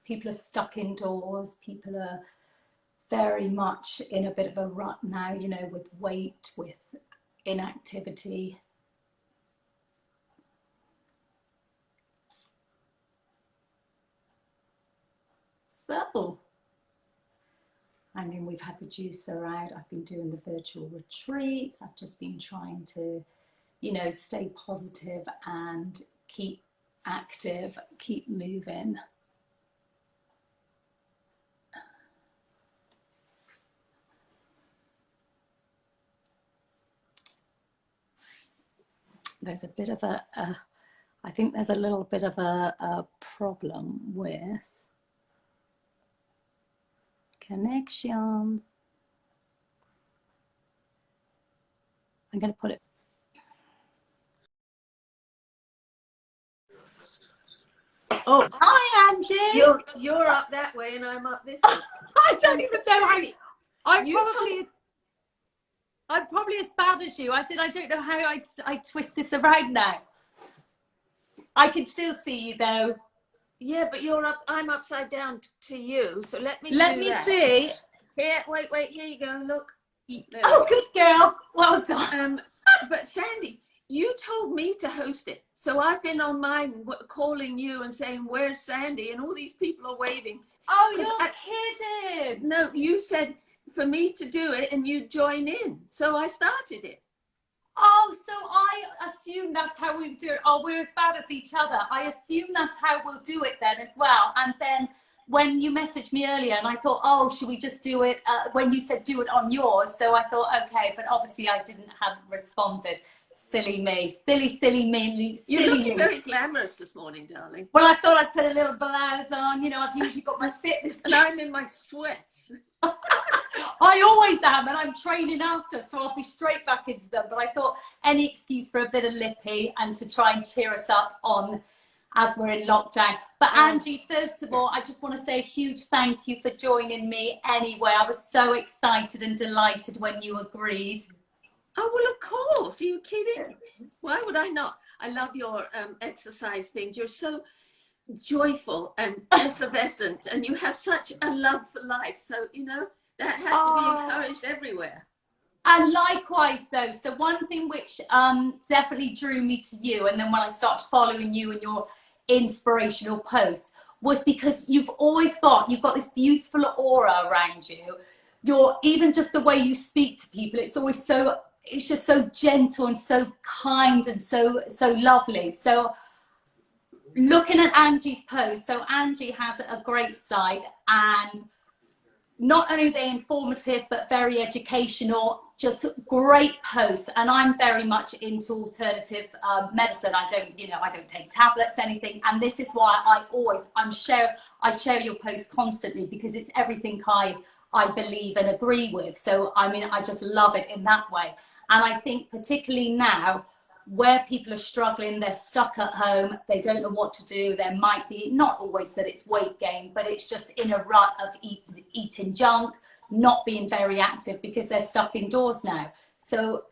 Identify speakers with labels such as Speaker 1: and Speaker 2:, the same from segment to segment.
Speaker 1: People are stuck indoors. People are very much in a bit of a rut now, you know, with weight, with inactivity. So, I mean, we've had the juicer out. I've been doing the virtual retreats. I've just been trying to, you know, stay positive and keep active, keep moving. There's a bit of I think there's a little bit of a problem with connections. I'm going to put it.
Speaker 2: Oh,
Speaker 1: hi, Angie.
Speaker 2: You're up that way and I'm up this way.
Speaker 1: I don't even know how. I'm probably as bad as you. I said I don't know how I twist this around now. I can still see you though.
Speaker 2: Yeah, but you're up. I'm upside down to you. So let me
Speaker 1: see.
Speaker 2: Here, wait. Here you go. Look.
Speaker 1: Oh, good girl. Well done.
Speaker 2: But Sandy, you told me to host it, so I've been on mine calling you and saying, "Where's Sandy?" And all these people are waving.
Speaker 1: Oh, you're kidding.
Speaker 2: No, you said for me to do it and you join in, so I started it.
Speaker 1: Oh, so I assume that's how we do it. Oh, we're as bad as each other. I assume that's how we'll do it then as well. And then when you messaged me earlier and I thought, oh, should we just do it when you said do it on yours? So I thought, okay, but obviously I didn't have responded. Silly me. Silly me.
Speaker 2: You're looking very glamorous this morning, darling.
Speaker 1: Well, I thought I'd put a little blouse on. You know, I've usually got my fitness.
Speaker 2: And I'm in my sweats.
Speaker 1: I always am, and I'm training after, so I'll be straight back into them. But I thought any excuse for a bit of lippy and to try and cheer us up on as we're in lockdown. But Angie, first of all, I just want to say a huge thank you for joining me anyway. I was so excited and delighted when you agreed.
Speaker 2: Oh, well, of course. Are you kidding? Why would I not? I love your exercise things. You're so joyful and effervescent, and you have such a love for life. So, you know, that has to be encouraged everywhere.
Speaker 1: And likewise though, so one thing which definitely drew me to you, and then when I started following you and your inspirational posts, was because you've got this beautiful aura around you. You're even just the way you speak to people, it's just so gentle and so kind and so lovely. So looking at Angie's post, so Angie has a great site, and not only are they informative but very educational, just great posts. And I'm very much into alternative medicine. I don't take tablets, anything, and this is why I share your posts constantly, because it's everything I believe and agree with. So I mean, I just love it in that way. And I think particularly now, where people are struggling, they're stuck at home, they don't know what to do. There might be, not always that it's weight gain, but it's just in a rut of eating junk, not being very active because they're stuck indoors now. So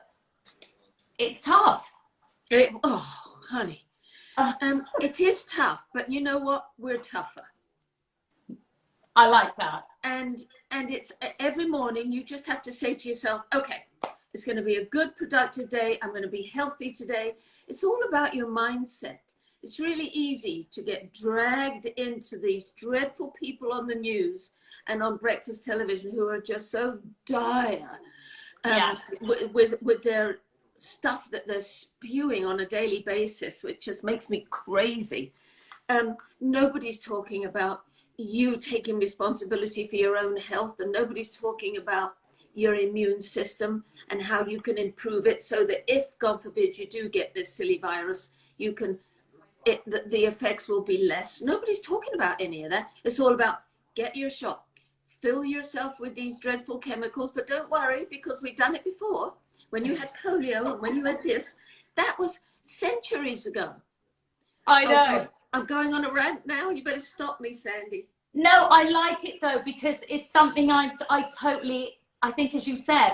Speaker 1: it's tough.
Speaker 2: Oh, honey, it is tough, but you know what? We're tougher.
Speaker 1: I like that.
Speaker 2: And it's every morning you just have to say to yourself, okay, it's going to be a good, productive day. I'm going to be healthy today. It's all about your mindset. It's really easy to get dragged into these dreadful people on the news and on breakfast television who are just so dire with their stuff that they're spewing on a daily basis, which just makes me crazy. Nobody's talking about you taking responsibility for your own health, and nobody's talking about your immune system and how you can improve it so that if, God forbid, you do get this silly virus, you can, the effects will be less. Nobody's talking about any of that. It's all about get your shot, fill yourself with these dreadful chemicals, but don't worry, because we've done it before. When you had polio and when you had this, that was centuries ago.
Speaker 1: I know.
Speaker 2: Okay, I'm going on a rant now. You better stop me, Sandy.
Speaker 1: No, I like it though, because it's something I think, as you said,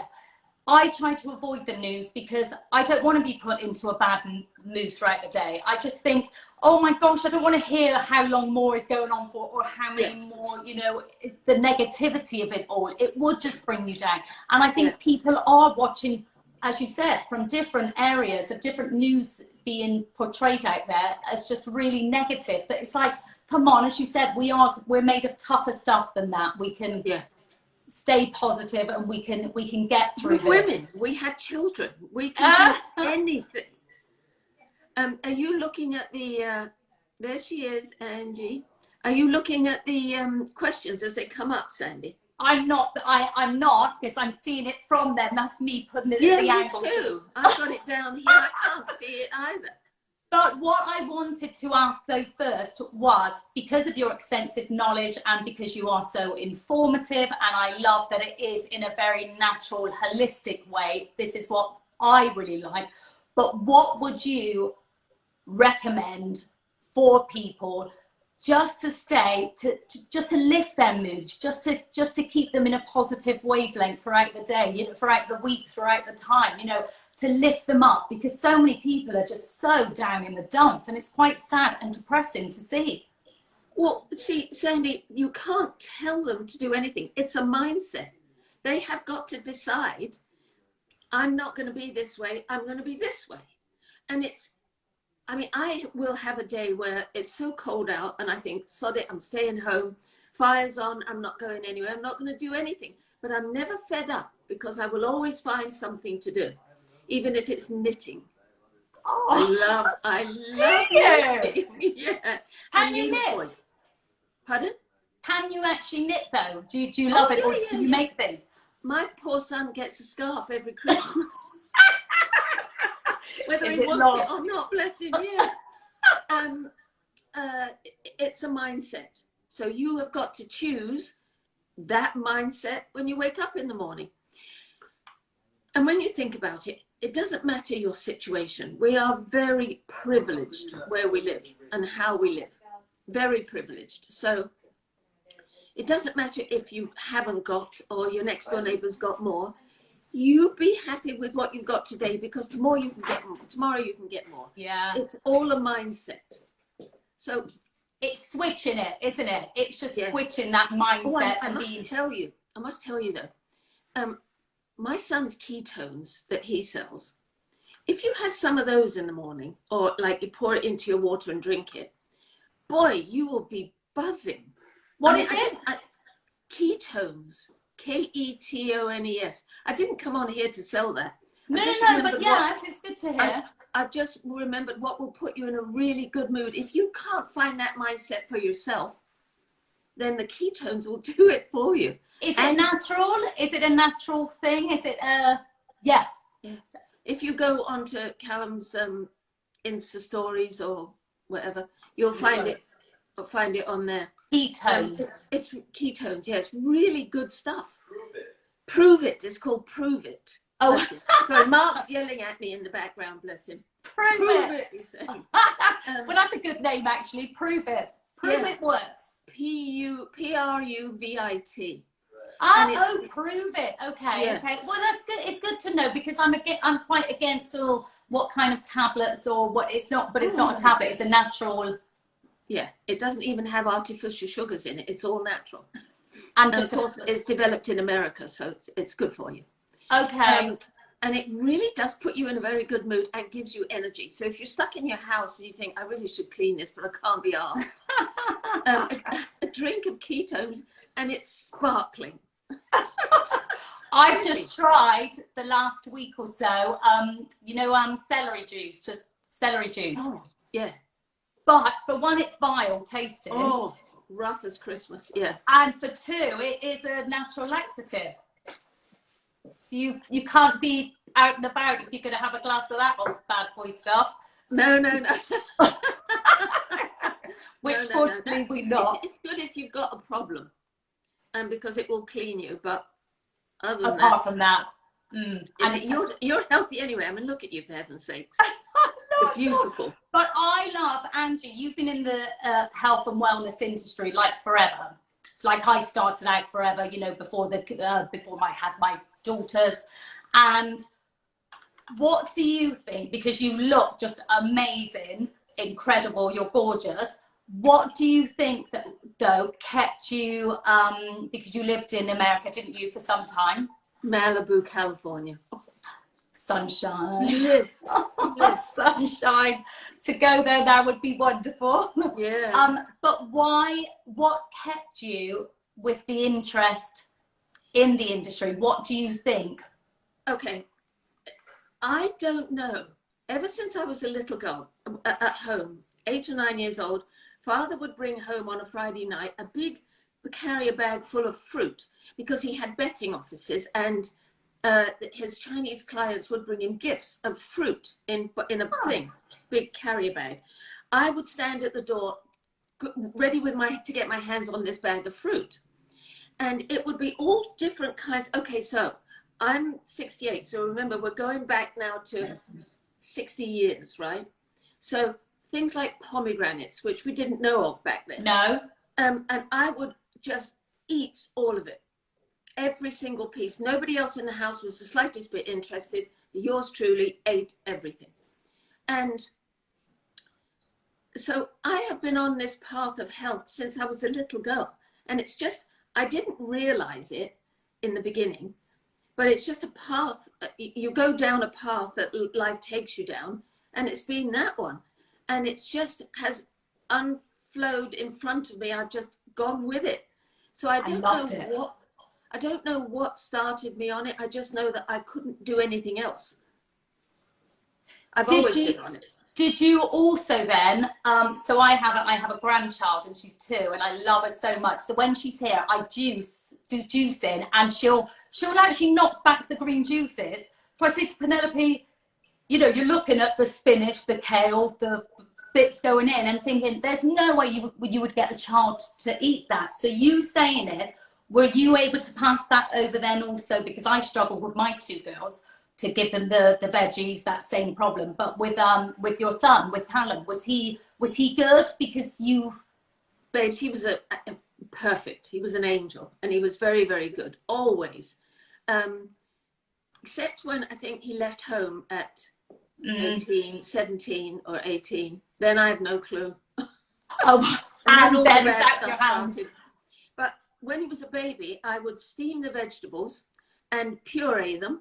Speaker 1: I try to avoid the news because I don't want to be put into a bad mood throughout the day. I just think, oh my gosh, I don't want to hear how long more is going on for, or how many more, you know, the negativity of it all. It would just bring you down. And I think people are watching, as you said, from different areas of different news being portrayed out there as just really negative. That it's like, come on, as you said, we're made of tougher stuff than that. We can stay positive, and we can get through this.
Speaker 2: Women, we had children, we can do anything. Are you looking at the there she is, Angie. Are you looking at the questions as they come up, Sandy?
Speaker 1: I'm not because I'm seeing it from them. That's me putting it at the angle.
Speaker 2: Me too. I've got it down here. I can't see it either.
Speaker 1: But what I wanted to ask though first was, because of your extensive knowledge and because you are so informative, and I love that it is in a very natural, holistic way, this is what I really like, but what would you recommend for people just to stay, just to lift their moods, just to keep them in a positive wavelength throughout the day, you know, throughout the week, throughout the time, you know, to lift them up, because so many people are just so down in the dumps, and it's quite sad and depressing to see.
Speaker 2: Well, see, Sandy, you can't tell them to do anything. It's a mindset. They have got to decide, I'm not going to be this way, I'm going to be this way. And it's, I mean, I will have a day where it's so cold out and I think, sod it, I'm staying home, fire's on, I'm not going anywhere, I'm not going to do anything. But I'm never fed up, because I will always find something to do. Even if it's knitting. Oh, I love knitting. Yeah.
Speaker 1: Can you knit?
Speaker 2: Toys. Pardon?
Speaker 1: Can you actually knit though? Do you love it, or do you make things?
Speaker 2: My poor son gets a scarf every Christmas. Whether he wants it or not, bless him, it's a mindset. So you have got to choose that mindset when you wake up in the morning. And when you think about it, it doesn't matter your situation. We are very privileged where we live and how we live. Very privileged. So it doesn't matter if you haven't got, or your next door neighbour's got more. You be happy with what you've got today, because tomorrow you can get more. Tomorrow you can get more.
Speaker 1: Yeah.
Speaker 2: It's all a mindset. So
Speaker 1: it's switching it, isn't it? It's just switching that mindset.
Speaker 2: I must tell you though, my son's ketones that he sells, if you have some of those in the morning, or like you pour it into your water and drink it, boy, you will be buzzing.
Speaker 1: What is it?
Speaker 2: Ketones. Ketones. I didn't come on here to sell that.
Speaker 1: No, but yes, it's good to hear.
Speaker 2: I've just remembered what will put you in a really good mood. If you can't find that mindset for yourself, then the ketones will do it for you.
Speaker 1: Is it natural? Is it a natural thing? Is it yes.
Speaker 2: Yeah. If you go onto Callum's Insta stories or whatever, you'll find it on there.
Speaker 1: Ketones.
Speaker 2: It's ketones, yeah, it's really good stuff. Prove it. It's called Prove It.
Speaker 1: Oh,
Speaker 2: sorry, Mark's yelling at me in the background, bless him.
Speaker 1: Prove it.
Speaker 2: He's saying.
Speaker 1: Well, that's a good name actually. Prove it. Prove it works.
Speaker 2: Pruvit.
Speaker 1: Prove it. Okay, okay. Well, that's good. It's good to know, because I'm quite against all what kind of tablets or what. It's not, but it's not a tablet. It's a natural.
Speaker 2: Yeah, it doesn't even have artificial sugars in it. It's all natural.
Speaker 1: And
Speaker 2: of course, it's developed in America, so it's good for you.
Speaker 1: Okay.
Speaker 2: And it really does put you in a very good mood and gives you energy. So if you're stuck in your house and you think, I really should clean this, but I can't be asked, a drink of ketones, and it's sparkling.
Speaker 1: I've just tried the last week or so, celery juice, just celery juice.
Speaker 2: Oh, yeah.
Speaker 1: But for one, it's vile tasting.
Speaker 2: Oh, rough as Christmas, yeah.
Speaker 1: And for two, it is a natural laxative. So you can't be out and about if you're going to have a glass of that old bad boy stuff.
Speaker 2: No.
Speaker 1: Which fortunately we not.
Speaker 2: It's good if you've got a problem, and because it will clean you. But
Speaker 1: apart from that, and
Speaker 2: you're healthy anyway. I mean, look at you, for heaven's sakes. Beautiful.
Speaker 1: But I love, Angie, you've been in the health and wellness industry like forever. It's like I started out forever, before I had my daughters. And what do you think, because you look just amazing, incredible, you're gorgeous, what do you think that, though, kept you, because you lived in America, didn't you, for some time?
Speaker 2: Malibu, California.
Speaker 1: Sunshine.
Speaker 2: Bliss. Bliss.
Speaker 1: Sunshine. To go there now would be wonderful.
Speaker 2: Yeah.
Speaker 1: But what kept you with the interest in the industry? What do you think?
Speaker 2: Okay. I don't know. Ever since I was a little girl at home, 8 or 9 years old, Father would bring home on a Friday night a big carrier bag full of fruit, because he had betting offices, and his Chinese clients would bring him gifts of fruit in a thing, big carrier bag. I would stand at the door ready to get my hands on this bag of fruit. And it would be all different kinds. Okay, so I'm 68. So remember, we're going back now to 60 years, right? So things like pomegranates, which we didn't know of back then.
Speaker 1: No.
Speaker 2: And I would just eat all of it. Every single piece. Nobody else in the house was the slightest bit interested. Yours truly ate everything. And so I have been on this path of health since I was a little girl. And it's just, I didn't realize it in the beginning, but it's just a path. You go down a path that life takes you down, and it's been that one. And it just has unflowed in front of me. I've just gone with it. So I don't know what started me on it. I just know that I couldn't do anything else. I've always been on it.
Speaker 1: Did you also then, so I have a grandchild and she's 2 and I love her so much. So when she's here, I do juicing, and she'll actually knock back the green juices. So I say to Penelope, you know, you're looking at the spinach, the kale, the bits going in and thinking, there's no way you would get a child to eat that. So you saying it, were you able to pass that over then also? Because I struggle with my 2 girls to give them the veggies, that same problem. But with your son, with Callum, was he good? Because you...
Speaker 2: Babes, he was perfect. He was an angel, and he was very, very good, always. Except when I think he left home at 17 or 18. Then I have no clue.
Speaker 1: Oh, and then it's out your hands.
Speaker 2: But when he was a baby, I would steam the vegetables and puree them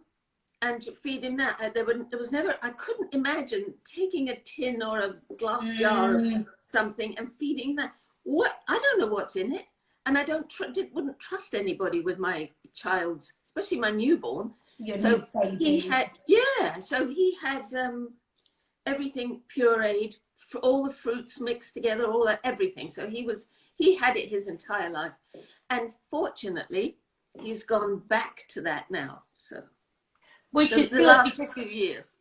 Speaker 2: and feed him that. There was never, I couldn't imagine taking a tin or a glass jar of something and feeding that. What? I don't know what's in it. And I wouldn't trust anybody with my child's, especially my newborn. So he had everything pureed, all the fruits mixed together, everything. So he had it his entire life. And fortunately, he's gone back to that now. So,
Speaker 1: which is
Speaker 2: the
Speaker 1: good,
Speaker 2: last
Speaker 1: because
Speaker 2: few years.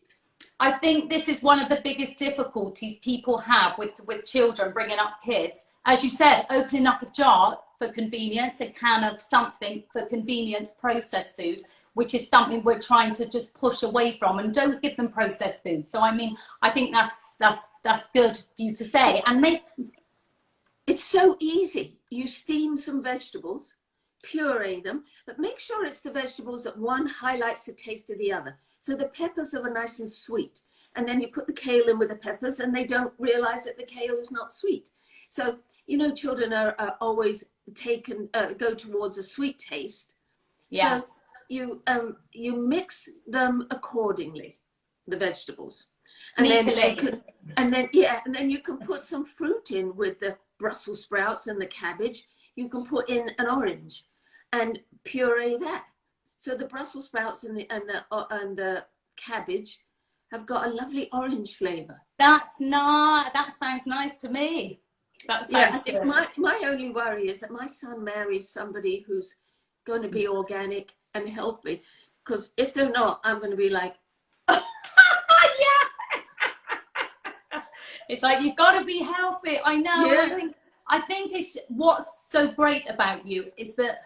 Speaker 1: I think this is one of the biggest difficulties people have with children, bringing up kids. As you said, opening up a jar for convenience, a can of something for convenience, processed food, which is something we're trying to just push away from, and don't give them processed food. So I mean, I think that's good for you to say. And
Speaker 2: it's so easy. You steam some vegetables, puree them, but make sure it's the vegetables that one highlights the taste of the other. So the peppers are nice and sweet, and then you put the kale in with the peppers, and they don't realize that the kale is not sweet. So, you know, children are always go towards a sweet taste.
Speaker 1: Yes.
Speaker 2: So you mix them accordingly, the vegetables, and then you can put some fruit in with the Brussels sprouts and the cabbage. You can put in an orange and puree that. So the Brussels sprouts and the cabbage have got a lovely orange flavor.
Speaker 1: That sounds nice to me. That sounds good.
Speaker 2: My only worry is that my son marries somebody who's going to be organic and healthy, because if they're not, I'm going to be like,
Speaker 1: yeah. It's like, you've got to be healthy. I know.
Speaker 2: Yeah.
Speaker 1: I think it's what's so great about you is that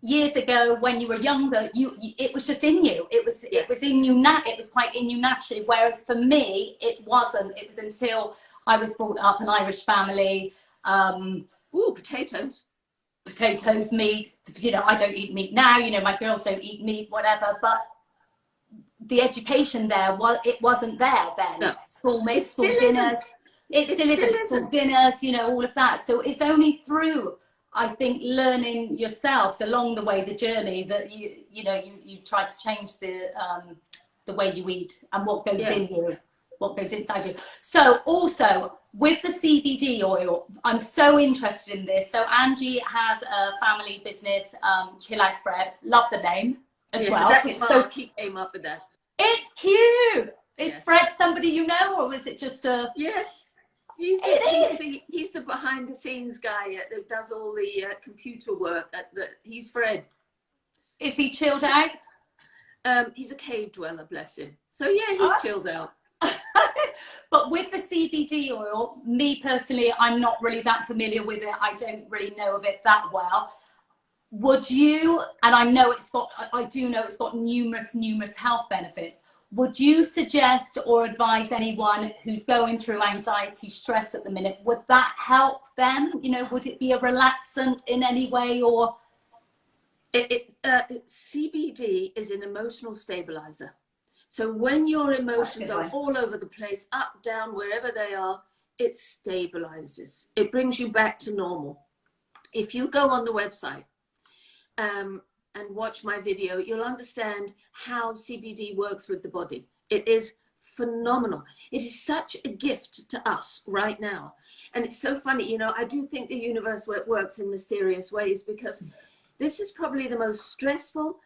Speaker 1: years ago when you were younger, it was just in you. It was in you. It was quite in you naturally. Whereas for me, it wasn't. It was until I was brought up an Irish family. Potatoes, meat. You know, I don't eat meat now. You know, my girls don't eat meat, whatever. But the education there, well, it wasn't there then.
Speaker 2: No, it
Speaker 1: School
Speaker 2: still
Speaker 1: dinners,
Speaker 2: isn't.
Speaker 1: it
Speaker 2: It
Speaker 1: still
Speaker 2: still
Speaker 1: isn't. School
Speaker 2: isn't.
Speaker 1: dinners, you know, all of that. So it's only through, I think, learning yourselves along the way, the journey, that you try to change the way you eat and what goes
Speaker 2: Yeah.
Speaker 1: in you, what goes inside you. So also with the CBD oil, I'm so interested in this. So Angie has a family business, Chill Out Fred. Love the name as
Speaker 2: Yeah,
Speaker 1: well.
Speaker 2: that's
Speaker 1: It's so
Speaker 2: Mark. He came up with that.
Speaker 1: it's cute. Is
Speaker 2: Yeah.
Speaker 1: Fred somebody you know, or was it just a?
Speaker 2: Yes.
Speaker 1: It is.
Speaker 2: He's the behind the scenes guy that does all the computer work. He's Fred.
Speaker 1: Is he chilled out?
Speaker 2: He's a cave dweller, bless him. So yeah, he's chilled out.
Speaker 1: But with the CBD oil, me personally, I'm not really that familiar with it. I don't really know of it that well. Would you, and I do know it's got numerous health benefits. Would you suggest or advise anyone who's going through anxiety, stress at the minute, would that help them? You know, would it be a relaxant in any way, or?
Speaker 2: CBD is an emotional stabilizer. So when your emotions are all over the place, up, down, wherever they are, it stabilizes. It brings you back to normal. If you go on the website and watch my video, you'll understand how CBD works with the body. It is phenomenal. It is such a gift to us right now. And it's so funny, you know, I do think the universe works in mysterious ways, because this is probably the most stressful,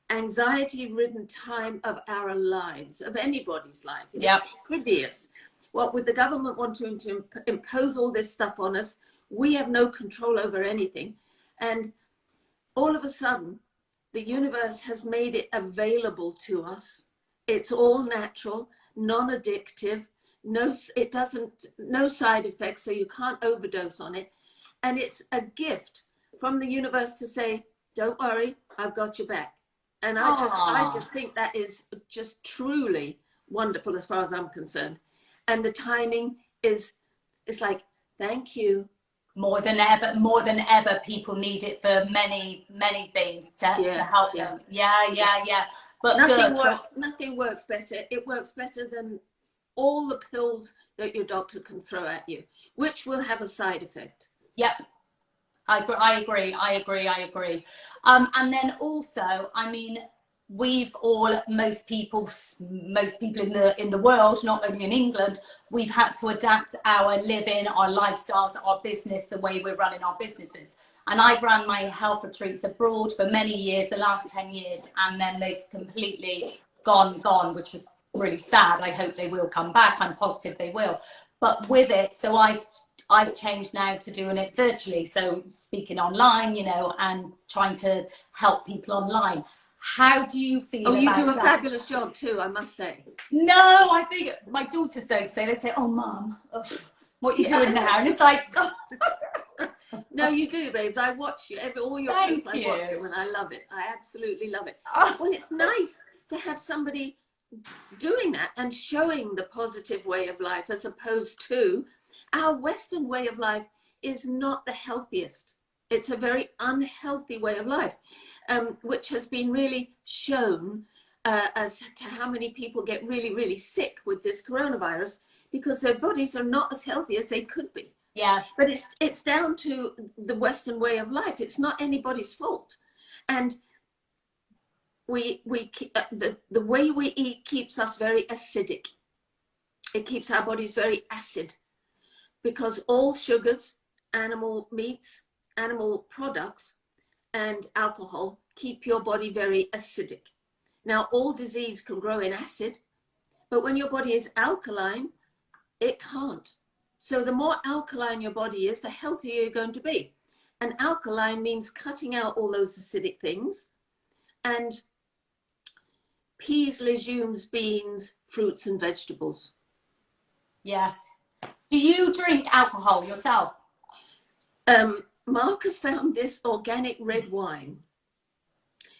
Speaker 2: anxiety-ridden time of our lives, of anybody's life. It's hideous. What with the government wanting to impose all this stuff on us, we have no control over anything. And all of a sudden, the universe has made it available to us. It's all natural, non-addictive, no side effects, so you can't overdose on it. And it's a gift from the universe to say, don't worry, I've got your back. And I just think that is just truly wonderful as far as I'm concerned. And the timing it's like, thank you.
Speaker 1: More than ever, people need it for many things to help them. Yeah. But
Speaker 2: nothing works better. It works better than all the pills that your doctor can throw at you, which will have a side effect.
Speaker 1: Yep. I agree. And then also, I mean, most people in the world, not only in England, we've had to adapt our living, our lifestyles, our business, the way we're running our businesses. And I've run my health retreats abroad for many years, the last 10 years, and then they've completely gone, which is really sad. I hope they will come back. I'm positive they will. But with it, so I've changed now to doing it virtually. So speaking online, you know, and trying to help people online. How do you feel? Oh,
Speaker 2: you do a fabulous job too, I must say.
Speaker 1: No, I think my daughters don't say. They say, "Oh, Mum, what are you doing now?" And it's like, oh.
Speaker 2: No, you do, babes. I watch you. All your posts, I watch them, and I love it. I absolutely love it. Well, it's nice to have somebody doing that and showing the positive way of life, as opposed to our Western way of life is not the healthiest. It's a very unhealthy way of life, which has been really shown as to how many people get really sick with this coronavirus, because their bodies are not as healthy as they could be.
Speaker 1: Yes.
Speaker 2: But it's down to the Western way of life. It's not anybody's fault. And the way we eat keeps us very acidic. It keeps our bodies very acid, because all sugars, animal meats, animal products, and alcohol keep your body very acidic. Now, all disease can grow in acid, but when your body is alkaline, it can't. So the more alkaline your body is, the healthier you're going to be. And alkaline means cutting out all those acidic things, and peas, legumes, beans, fruits, and vegetables.
Speaker 1: Yes. Do you drink alcohol yourself?
Speaker 2: Mark has found this organic red wine.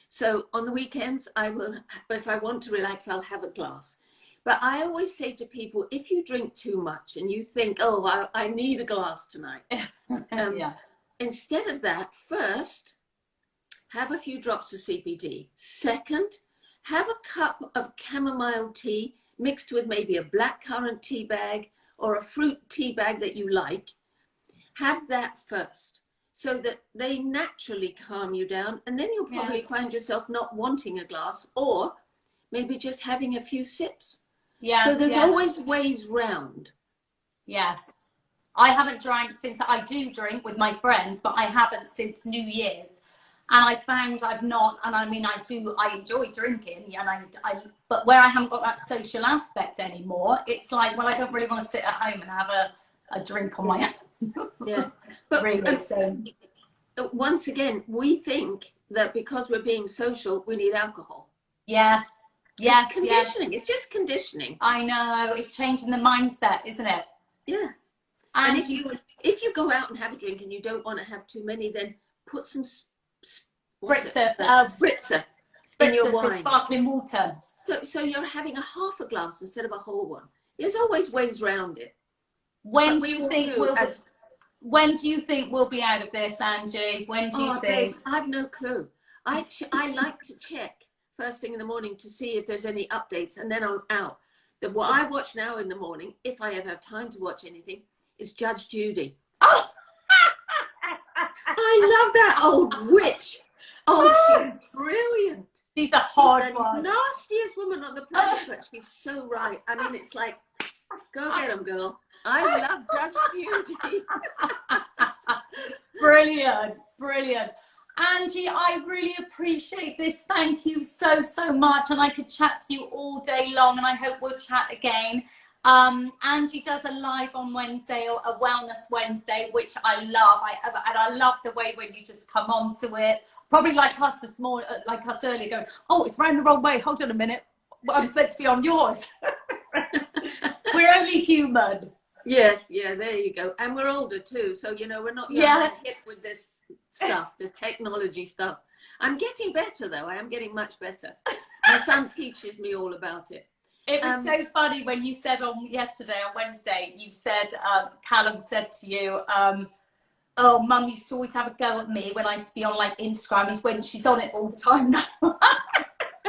Speaker 2: So on the weekends, I will, if I want to relax, I'll have a glass. But I always say to people, if you drink too much and you think, oh, I need a glass tonight, instead of that, first, have a few drops of CBD. Second, have a cup of chamomile tea mixed with maybe a blackcurrant tea bag or a fruit tea bag that you like. Have that first, so that they naturally calm you down, and then you'll probably find yourself not wanting a glass, or maybe just having a few sips.
Speaker 1: Yes,
Speaker 2: so there's always ways round.
Speaker 1: Yes. I haven't drank since, I do drink with my friends, but I haven't since New Year's. And I found I've not, and I mean, I enjoy drinking, and but where I haven't got that social aspect anymore, it's like, well, I don't really want to sit at home and have a drink on my own.
Speaker 2: Yeah, but
Speaker 1: really, so.
Speaker 2: Once again, we think that because we're being social, we need alcohol.
Speaker 1: Yes, yes,
Speaker 2: it's conditioning. It's just conditioning.
Speaker 1: I know, it's changing the mindset, isn't it?
Speaker 2: Yeah. And if you go out and have a drink and you don't want to have too many, then put some spritzer in your wine.
Speaker 1: So sparkling water.
Speaker 2: So you're having a half a glass instead of a whole one. There's always ways around it.
Speaker 1: When do you think we'll be out of this, Angie? When do you think?
Speaker 2: Babes, I have no clue. I like to check first thing in the morning to see if there's any updates, and then I'm out. What I watch now in the morning, if I ever have time to watch anything, is Judge Judy.
Speaker 1: Oh,
Speaker 2: I love that old witch. Oh, she's brilliant.
Speaker 1: She's a hard one.
Speaker 2: The nastiest woman on the planet, but she's so right. I mean, it's like, go get them, girl. I love Judge Judy.
Speaker 1: Brilliant, brilliant. Angie, I really appreciate this. Thank you so, so much. And I could chat to you all day long, and I hope we'll chat again. Angie does a live on Wednesday, or a Wellness Wednesday, which I love. And I love the way when you just come onto it. Probably like us this morning, like us earlier, going, oh, it's round the wrong way. Hold on a minute. Well, I'm supposed to be on yours. We're only human.
Speaker 2: Yes, yeah, there you go. And we're older too, so you know, we're not hip with this stuff, this technology stuff. I'm getting better though. I am getting much better. My son teaches me all about it.
Speaker 1: It was so funny when you said on Wednesday, you said, Callum said to you, oh, Mum used to always have a go at me when I used to be on like Instagram. He's when she's on it all the time now.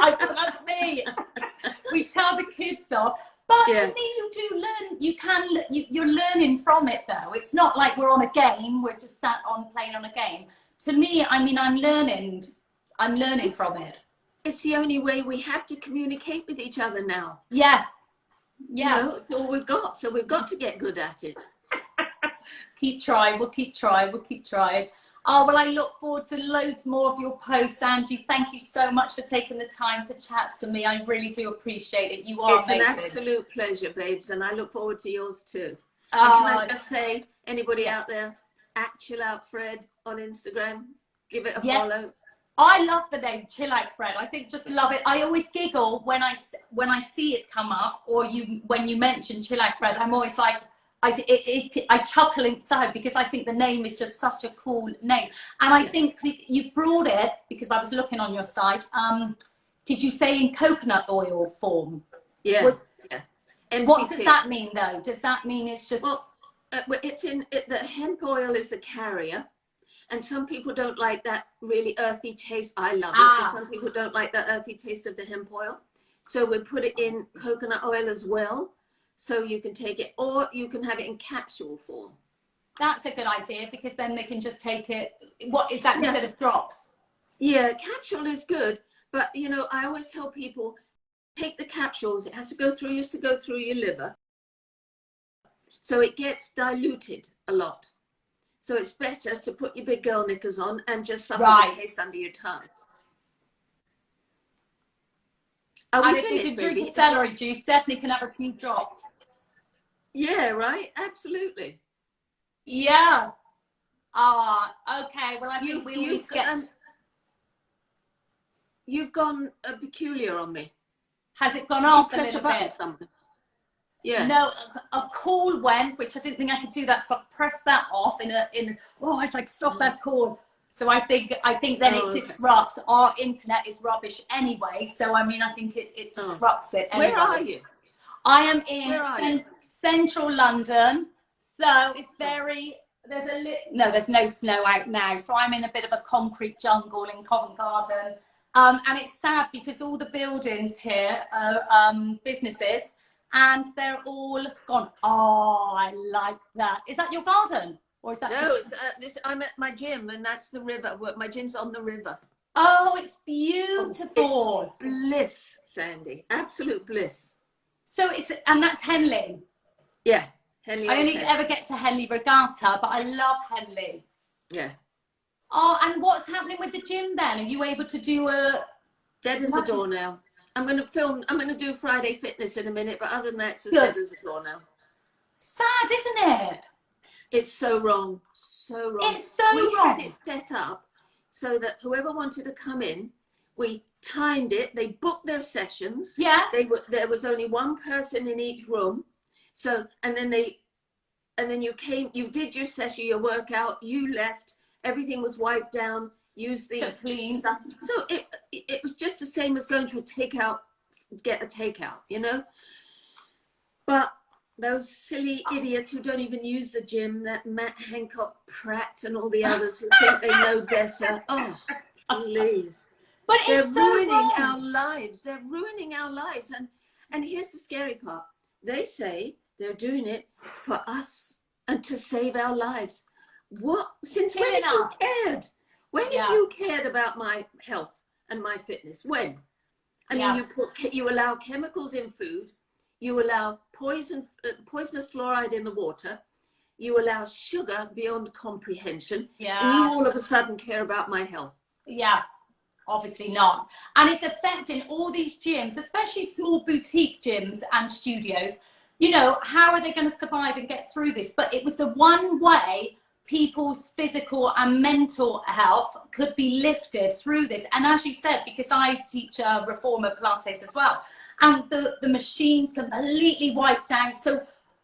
Speaker 1: I thought that's me. We tell the kids off. But to me, you do learn, you're learning from it though. It's not like we're on a game, we're just sat on playing on a game. To me, I mean, I'm learning from it.
Speaker 2: It's the only way we have to communicate with each other now.
Speaker 1: Yes. Yeah.
Speaker 2: You know, it's all we've got. So we've got to get good at it.
Speaker 1: Keep trying. We'll keep trying. We'll keep trying. Oh, well, I look forward to loads more of your posts, Angie. Thank you so much for taking the time to chat to me. I really do appreciate it. You are amazing.
Speaker 2: It's an absolute pleasure, babes, and I look forward to yours too. And can I just say, anybody out there, Chill Out Fred on Instagram, give it a follow.
Speaker 1: I love the name Chill Out Fred. I think just love it. I always giggle when I see it come up, or when you mention Chill Out Fred. I'm always like, I chuckle inside, because I think the name is just such a cool name. And I think you've brought it, because I was looking on your site. Did you say in coconut oil form?
Speaker 2: Yeah.
Speaker 1: What does that mean though? Does that mean it's just...
Speaker 2: Well, the hemp oil is the carrier. And some people don't like that really earthy taste. I love it. But some people don't like the earthy taste of the hemp oil. So we put it in coconut oil as well. So you can take it, or you can have it in capsule form.
Speaker 1: That's a good idea, because then they can just take it. What is that instead of drops?
Speaker 2: Yeah, capsule is good. But, you know, I always tell people, take the capsules. It has to go through your liver. So it gets diluted a lot. So it's better to put your big girl knickers on and just suffer the taste under your tongue.
Speaker 1: And if you can drink celery juice, definitely can have a few drops.
Speaker 2: Yeah, right? Absolutely.
Speaker 1: Yeah. Okay. Well, I think we need to get...
Speaker 2: You've gone peculiar on me.
Speaker 1: Has it gone off a little bit?
Speaker 2: Yeah.
Speaker 1: No, a call went, which I didn't think I could do that, so I pressed that off it's like, stop that call. So I think then it disrupts. Our internet is rubbish anyway, so I mean, I think it disrupts it anyway.
Speaker 2: Where are you?
Speaker 1: I am in central London, so it's very... there's no snow out now, so I'm in a bit of a concrete jungle in Covent Garden. And it's sad because all the buildings here are businesses and they're all gone. Oh, I like that. Is that your garden? Or is that
Speaker 2: No,
Speaker 1: just...
Speaker 2: it's I'm at my gym, and that's the river. My gym's on the river.
Speaker 1: Oh, it's
Speaker 2: It's
Speaker 1: beautiful.
Speaker 2: bliss, Sandy. Absolute bliss.
Speaker 1: So it's, and that's Henley.
Speaker 2: Yeah, Henley
Speaker 1: I
Speaker 2: on
Speaker 1: only
Speaker 2: Thames.
Speaker 1: ever get to Henley Regatta, but I love Henley.
Speaker 2: Yeah.
Speaker 1: Oh, and what's happening with the gym then? Are you able to do a...
Speaker 2: Dead as a door now. I'm going to do Friday Fitness in a minute, but other than that, it's as
Speaker 1: Good.
Speaker 2: dead as a door now.
Speaker 1: Sad, isn't it?
Speaker 2: It's so wrong. So wrong.
Speaker 1: It's so
Speaker 2: We
Speaker 1: wrong.
Speaker 2: had it set up so that whoever wanted to come in, we timed it. They booked their sessions.
Speaker 1: Yes.
Speaker 2: There was only one person in each room. So, and then you came, you did your session, your workout, you left, everything was wiped down, used the
Speaker 1: So clean.
Speaker 2: stuff. So it was just the same as going to a takeout, get a takeout, you know? But those silly idiots who don't even use the gym, that Matt Hancock Pratt and all the others who think they know better. Oh, please.
Speaker 1: But
Speaker 2: They're
Speaker 1: it's so
Speaker 2: ruining
Speaker 1: wrong.
Speaker 2: our lives. They're ruining our lives. And here's the scary part. They say they're doing it for us and to save our lives. What? Since when have you cared? When have you cared about my health and my fitness? When? I mean, you allow chemicals in food. You allow poisonous fluoride in the water. You allow sugar beyond comprehension.
Speaker 1: Yeah.
Speaker 2: And you all of a sudden care about my health.
Speaker 1: Yeah. Obviously not. And it's affecting all these gyms, especially small boutique gyms and studios. You know, how are they going to survive and get through this? But it was the one way people's physical and mental health could be lifted through this. And as you said, because I teach reformer Pilates as well, and the machines completely wiped out. So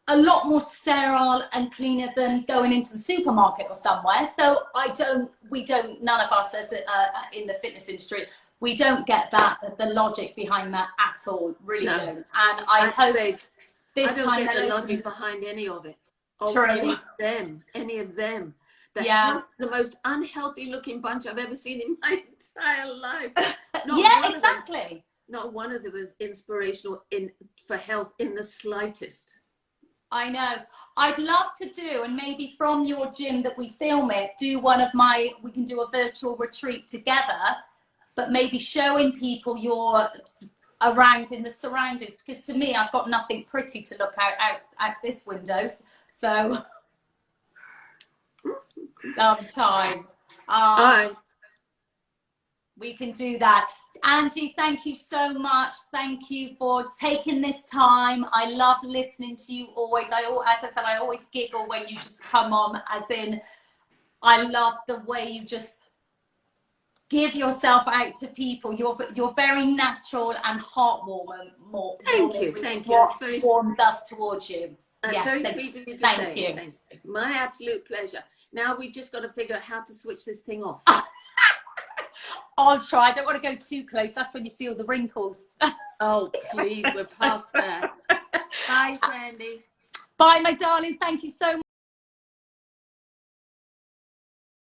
Speaker 1: a lot more sterile and cleaner than going into the supermarket or somewhere. So none of us as in the fitness industry, we don't get that, the logic behind that at all, really don't. And I hope this time
Speaker 2: I don't get the logic behind any of it.
Speaker 1: True.
Speaker 2: Any of them. The most unhealthy looking bunch I've ever seen in my entire life.
Speaker 1: Exactly.
Speaker 2: Not one of them was inspirational for health in the slightest.
Speaker 1: I know. I'd love to do, and maybe from your gym that we film it, we can do a virtual retreat together, but maybe showing people your around in the surroundings, because to me, I've got nothing pretty to look out this windows. So, time. We can do that. Angie, thank you so much. Thank you for taking this time. I love listening to you always. As I said, I always giggle when you just come on, as in, I love the way you just give yourself out to people. You're very natural and heartwarming.
Speaker 2: Thank you.
Speaker 1: What warms us towards you.
Speaker 2: That's very sweet of you to say. Thank you. My absolute pleasure. Now we've just got to figure out how to switch this thing off.
Speaker 1: I'll try. I don't want to go too close. That's when you see all the wrinkles.
Speaker 2: Oh, please, we're past that. Bye, Sandy.
Speaker 1: Bye, my darling. Thank you so much.